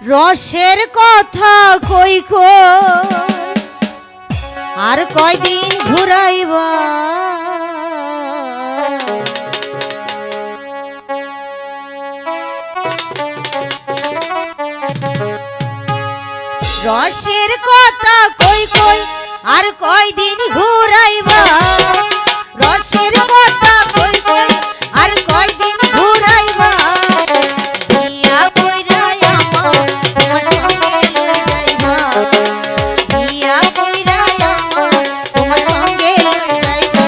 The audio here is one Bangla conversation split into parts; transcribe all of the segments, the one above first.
রসের কথা কই কই আর কয়দিন ঘুরাইবা রসের কথা কই কই আর কয়দিন ঘুরাইবা রসের কথা কই কই আর কয়দিন ঘুরাইবা বিয়া কইরা আমার তোমার সঙ্গে লই যাইবা বিয়া কইরা আমার তোমার সঙ্গে লই যাইবা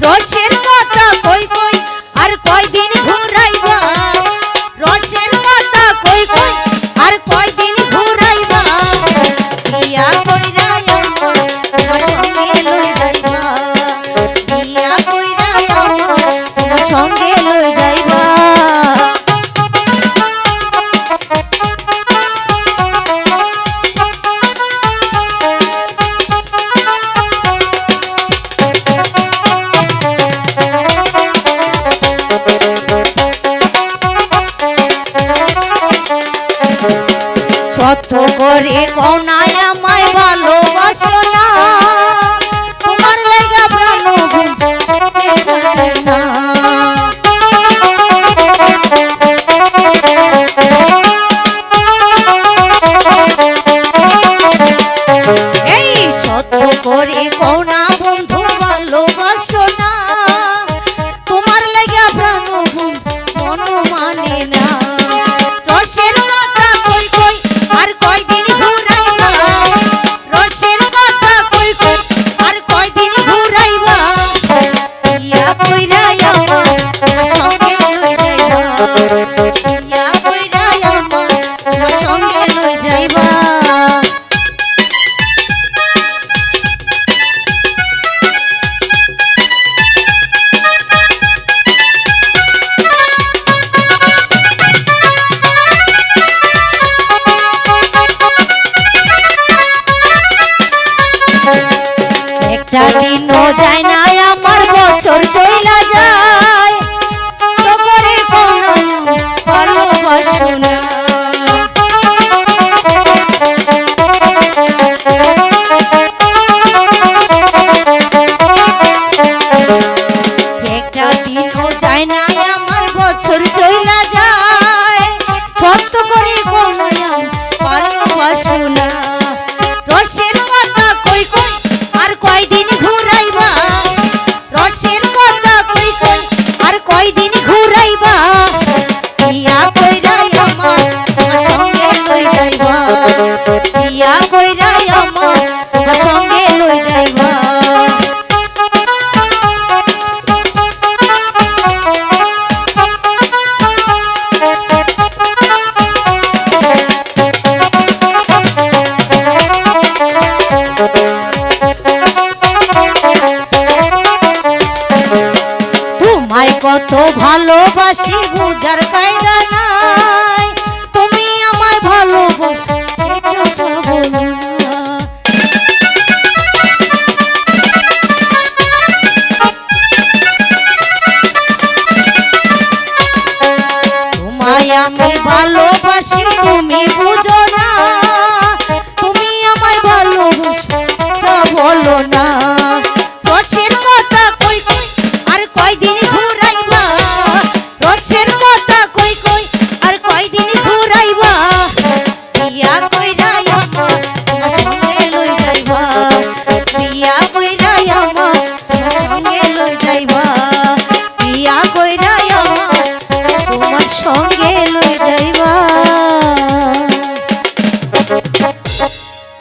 রসের কথা কই কই আর কয়দিন ঘুরাইবা রসের কথা কই কই আর কয়দিন ঘুরাইবা বিয়া কইরা আমার তোমার সঙ্গে লই যাইবা বিয়া কইরা আমার তোমার সঙ্গে লই যাইবা সত্য করে কোনায় আমায় ভালোবাসো না তোমার লাগা প্রাণ ঘুমে না এই সত্য করে কোনা বন্ধু ভালোবাসো না তোমার লাগা প্রাণ ঘুম মন মানে না রসের কথা কই কই আর কয়দিন ঘুরাইবা রসের কথা কই কই আর কয়দিন ঘুরাইবা বিয়া কইরা আমার তোমার সঙ্গে লই যাইবা বিয়া কইরা আমার তোমার সঙ্গে লই যাইবা একটা দিনও যায় না আমার বছর চইলা যায় তো করে কোনো ভালোবাসো না একটা দিনও যায় না আমার বছর চইলা যায় সত্য করে কোনো ভালোবাসো না রসের কথা কই কই আর কয়দিন ঘুরাইবা রসের কথা কই কই আর কয়দিন ঘুরাইবা বিয়া কইরা আমার তোমার সঙ্গে লই যাইবা বিয়া কইরা আমার তোমার সঙ্গে লই যাইবা কত ভালোবাসি